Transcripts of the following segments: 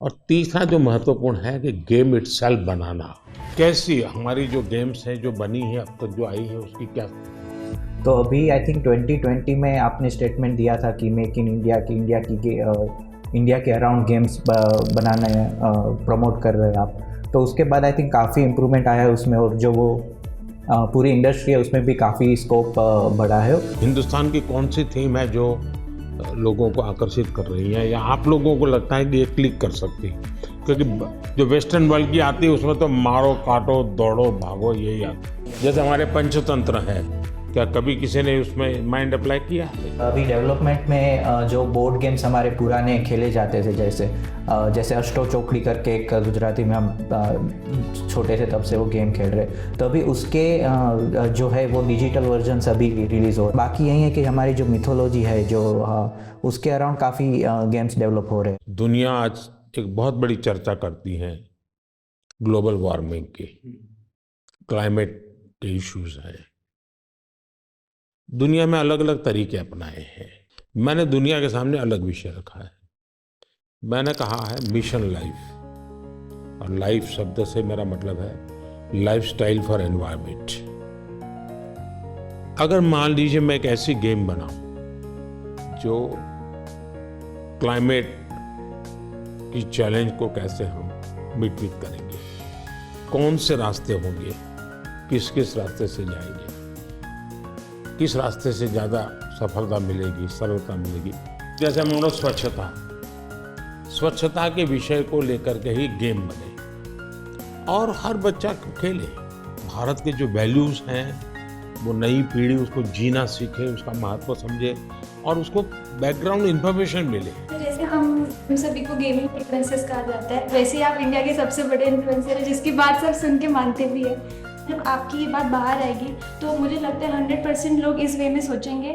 और तीसरा जो महत्वपूर्ण है कि गेम इटसेल्फ बनाना। कैसी हमारी जो गेम्स हैं जो बनी है अब तक जो आई है उसकी क्या। तो अभी आई थिंक 2020 में आपने स्टेटमेंट दिया था कि मेक इन इंडिया की इंडिया के अराउंड गेम्स बनाना प्रमोट कर रहे हैं आप। तो उसके बाद आई थिंक काफ़ी इम्प्रूवमेंट आया है उसमें, और जो वो पूरी इंडस्ट्री है उसमें भी काफ़ी स्कोप बढ़ा है। हिंदुस्तान की कौन सी थीम है जो लोगों को आकर्षित कर रही है या आप लोगों को लगता है कि ये क्लिक कर सकती है? क्योंकि जो वेस्टर्न वर्ल्ड की आती है उसमें तो मारो काटो दौड़ो भागो यही आता है। जैसे हमारे पंचतंत्र है, क्या कभी किसी ने उसमें माइंड अप्लाई किया है? अभी डेवलपमेंट में जो बोर्ड गेम्स हमारे पुराने खेले जाते थे, जैसे अष्टो चौकड़ी करके एक गुजराती में हम छोटे थे तब से वो गेम खेल रहे, तो अभी उसके जो है वो डिजिटल वर्जन अभी रिलीज़ हो। बाकी यही है कि हमारी जो मिथोलॉजी है जो उसके अराउंड काफ़ी गेम्स डेवलप हो रहे हैं। दुनिया आज एक बहुत बड़ी चर्चा करती है ग्लोबल वार्मिंग की, क्लाइमेट के इश्यूज हैं। दुनिया में अलग अलग तरीके अपनाए हैं। मैंने दुनिया के सामने अलग विषय रखा है। मैंने कहा है मिशन लाइफ, और लाइफ शब्द से मेरा मतलब है लाइफस्टाइल फॉर एनवायरनमेंट। अगर मान लीजिए मैं एक ऐसी गेम बनाऊं जो क्लाइमेट की चैलेंज को कैसे हम मिट करेंगे, कौन से रास्ते होंगे, किस किस रास्ते से जाएंगे, किस रास्ते से ज़्यादा सफलता मिलेगी, सरलता मिलेगी। जैसे हम लोग स्वच्छता के विषय को लेकर के ही गेम बने और हर बच्चा खेले। भारत के जो वैल्यूज़ हैं वो नई पीढ़ी उसको जीना सीखे, उसका महत्व समझे और उसको बैकग्राउंड इन्फॉर्मेशन मिले। जैसे हम सभी को गेमिंग इन्फ्लुएंसर्स कहा जाता है, वैसे ही आप इंडिया के सबसे बड़े इन्फ्लुएंसर हैं जिसकी बात सब सुन के मानते भी है। जब आपकी ये बात बाहर आएगी तो मुझे लगता है 100% लोग इस वे में सोचेंगे।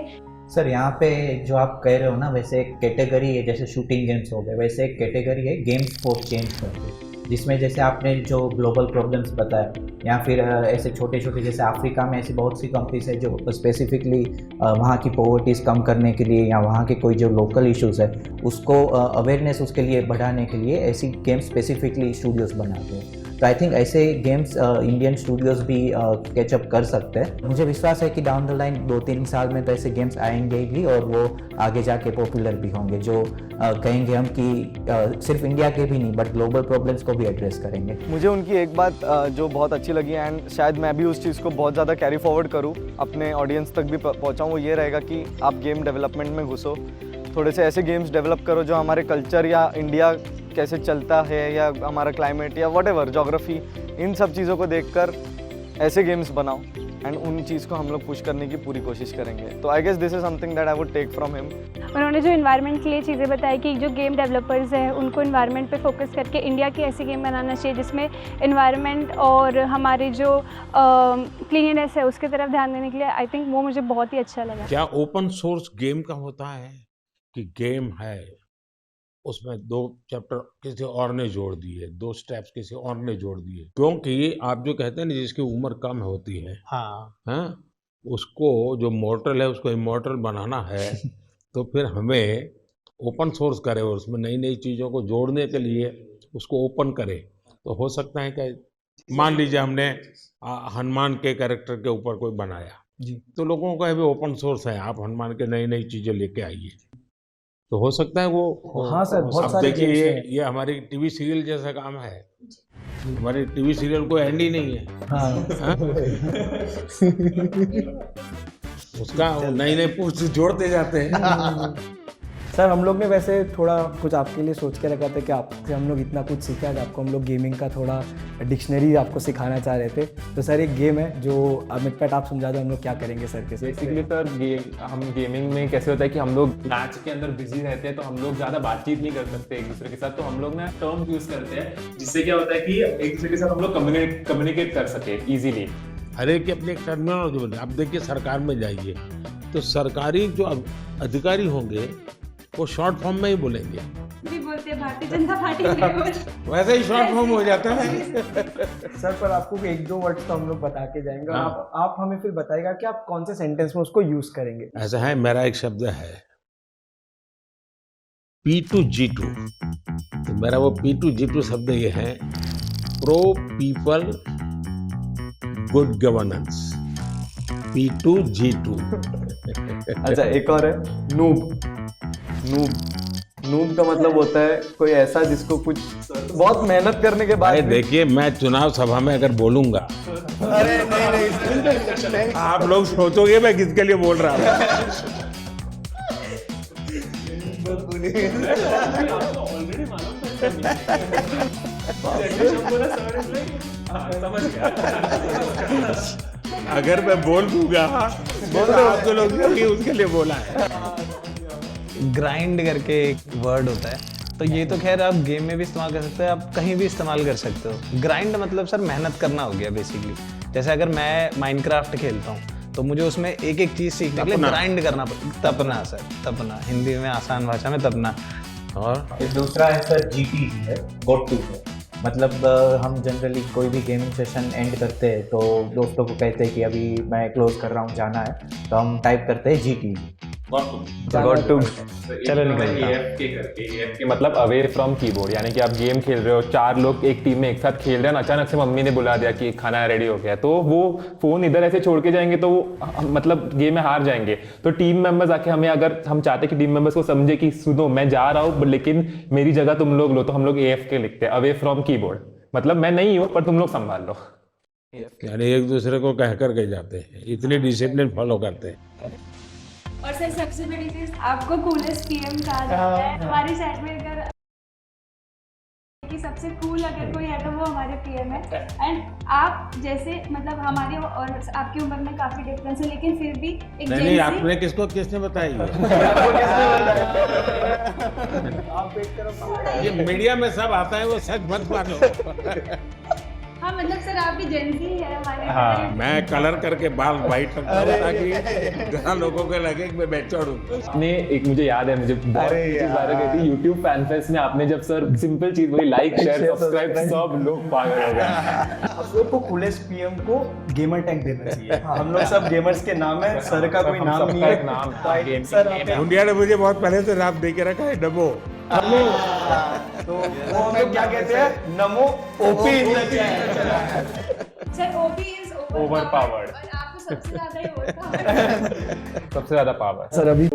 सर यहाँ पे जो आप कह रहे हो ना, वैसे एक कैटेगरी है, जैसे शूटिंग गेम्स हो गए, वैसे एक कैटेगरी है गेम्स फॉर चेंज करके, जिसमें जैसे आपने जो ग्लोबल प्रॉब्लम्स बताया, या फिर ऐसे छोटे छोटे जैसे अफ्रीका में ऐसी बहुत सी कंट्रीज है जो स्पेसिफिकली वहाँ की पॉवर्टीज़ कम करने के लिए या वहाँ के कोई जो लोकल इश्यूज़ है उसको अवेयरनेस उसके लिए बढ़ाने के लिए ऐसी गेम्स स्पेसिफिकली स्टूडियोज़ बनाते हैं। तो आई थिंक ऐसे गेम्स इंडियन स्टूडियोज़ भी कैचअप कर सकते हैं। मुझे विश्वास है कि डाउन द लाइन 2-3 साल में तो ऐसे गेम्स आएंगे भी और वो आगे जाके पॉपुलर भी होंगे, जो कहेंगे हम कि सिर्फ इंडिया के भी नहीं बट ग्लोबल प्रॉब्लम्स को भी एड्रेस करेंगे। मुझे उनकी एक बात जो बहुत अच्छी लगी एंड शायद मैं भी उस चीज़ को बहुत ज़्यादा कैरी फॉरवर्ड करूँ, अपने ऑडियंस तक भी पहुँचाऊँ, वो ये रहेगा कि आप गेम डेवलपमेंट में घुसो, थोड़े से ऐसे गेम्स डेवलप करो जो हमारे कल्चर या इंडिया कैसे चलता है या हमारा क्लाइमेट या व्हाटएवर ज्योग्राफी, इन सब चीज़ों को देखकर ऐसे गेम्स बनाओ एंड उन चीज़ को हम लोग पुश करने की पूरी कोशिश करेंगे। तो I guess this is something that I would take from him. उन्होंने जो इन्वायरमेंट के लिए चीज़ें बताई कि जो गेम डेवलपर्स हैं उनको इन्वायरमेंट पे फोकस करके इंडिया की ऐसी गेम बनाना चाहिए जिसमें इन्वायरमेंट और हमारी जो क्लीननेस है उसकी तरफ ध्यान देने के लिए, आई थिंक वो मुझे बहुत ही अच्छा लगा। क्या ओपन सोर्स गेम का होता है कि गेम है उसमें 2 चैप्टर किसी और ने जोड़ दिए, 2 स्टेप्स किसी और ने जोड़ दिए? क्योंकि आप जो कहते हैं ना जिसकी उम्र कम होती है, हाँ, उसको जो मॉर्टल है उसको इमॉर्टल बनाना है तो फिर हमें ओपन सोर्स करे और उसमें नई नई चीज़ों को जोड़ने के लिए उसको ओपन करे। तो हो सकता है कि मान लीजिए हमने हनुमान के कैरेक्टर के ऊपर कोई बनाया जी, तो लोगों को अभी ओपन सोर्स है, आप हनुमान के नई नई चीज़ें लेके आइए, तो हो सकता है वो। हाँ सर, बहुत सारे देखिए ये हमारी टीवी सीरियल जैसा काम है। हमारे टीवी सीरियल को एंड ही नहीं है। हाँ। उसका नई नई पोस्ट जोड़ते जाते हैं। सर हम लोग ने वैसे थोड़ा कुछ आपके लिए सोच के रखा था कि आपसे हम लोग इतना कुछ सीखा है, आपको हम लोग गेमिंग का थोड़ा डिक्शनरी आपको सिखाना चाह रहे थे। तो सर एक गेम है जो अमित पैट आप समझा दो हम लोग क्या करेंगे सर के। बेसिकली सर हम गेमिंग में कैसे होता है कि हम लोग मैच के अंदर बिजी रहते हैं तो हम लोग ज़्यादा बातचीत नहीं कर सकते एक दूसरे के साथ, तो हम लोग ना टर्म यूज़ करते हैं जिससे क्या होता है कि एक दूसरे के साथ हम लोग कम्युनिकेट कर सके ईजिली। हर एक की अपनी एक टर्मिनोलॉजी बोले। अब देखिए सरकार में जाइए तो सरकारी जो अधिकारी होंगे वो शॉर्ट फॉर्म में ही बोलेंगे, भी बोलते हैं भारतीय जनता पार्टी वैसे ही शॉर्ट फॉर्म हो जाता है। सर पर आपको 1-2 वर्ड्स तो हम लोग बता के जाएंगे और आप हमें फिर बताइएगा कि आप कौन से सेंटेंस में उसको यूज करेंगे। ऐसा है, मेरा एक शब्द है P2G2। तो मेरा वो P2G2 शब्द ये है, pro people good governance, P2G2। अच्छा, एक और है नूब। नूब का मतलब होता है कोई ऐसा जिसको कुछ बहुत मेहनत करने के बाद भाई देखिए, मैं चुनाव सभा में अगर बोलूंगा, अरे नहीं, आप लोग सोचोगे मैं किसके लिए बोल रहा हूँ। अगर मैं बोल दूंगा तो आप तो लोग उसके लिए बोला है। ग्राइंड करके एक वर्ड होता है, तो ये तो खैर आप गेम में भी इस्तेमाल कर सकते हो, आप कहीं भी इस्तेमाल कर सकते हो। ग्राइंड मतलब सर मेहनत करना हो गया बेसिकली। जैसे अगर मैं माइनक्राफ्ट खेलता हूँ तो मुझे उसमें एक एक चीज़ सीखने के लिए ग्राइंड करना पड़ता। तपना सर, तपना, हिंदी में आसान भाषा में तपना। और दूसरा है सर GT है, गॉट टू है। मतलब हम जनरली कोई भी गेमिंग सेशन एंड करते हैं तो दोस्तों को कहते हैं कि अभी मैं क्लोज कर रहा हूँ, जाना है, तो हम टाइप करते हैं GT, गॉट टू। चलो निकल AFK करके, AFK मतलब अवे फ्रॉम कीबोर्ड, यानी कि आप गेम खेल रहे हो, 4 लोग एक टीम में एक साथ खेल रहे हैं, अचानक से मम्मी ने बुला दिया कि खाना रेडी हो गया, तो वो फोन इधर ऐसे छोड़ के जाएंगे तो वो मतलब गेम में हार जाएंगे। तो टीम मेंबर्स आके हमें, अगर हम चाहते कि टीम मेंबर्स को समझे कि सुनो मैं जा रहा हूँ लेकिन मेरी जगह तुम लोग लो, तो हम लोग AFK लिखते हैं, अवे फ्रॉम कीबोर्ड। मतलब मैं नहीं हूँ पर तुम लोग संभाल लो। यानी एक दूसरे को कह कर के जाते हैं, इतनी डिसिप्लिन फॉलो करते हैं। और सर सबसे बड़ी चीज़, आपको कूलेस्ट PM कहा जाता है हमारी साइड में। अगर कि सबसे कूल अगर कोई है तो वो हमारे PM है। एंड आप जैसे मतलब हमारी और आपकी उम्र में काफ़ी डिफरेंस है, लेकिन फिर भी एक नहीं, आपने किसने बताई ये मीडिया में सब आता है, वो सच मत मानो। हाँ मतलब सर आप भी जेंजी है हमारे। हाँ, मैं कलर करके बाल वाइट रखता हूँ ताकि जहाँ लोगों को लगे कि मैं मैच्योर्ड हूँ। आपने एक, मुझे याद है, मुझे बहुत चीज बात कही थी यूट्यूब फैन फेस्ट में, आपने जब सर सिंपल चीज वही लाइक शेयर सब्सक्राइब, सब लोग पागल हो गए। आप लोग को कूलेस्ट PM को गेमर टैग देना चाहिए। हम लोग सब गेमर्स के नाम है, सर का कोई नाम नहीं है। नाम सर इंडिया ने मुझे बहुत पहले से नाम दे के रखा है, डबो। तो वो हम लोग क्या कहते हैं, नमो OP। Sir OP is Overpowered। और आपको सबसे ज़्यादा ही overpowered। सबसे ज्यादा पावर। सर अभी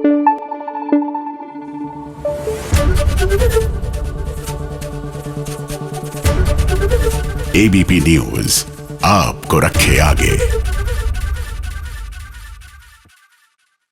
ABP न्यूज आपको रखे आगे।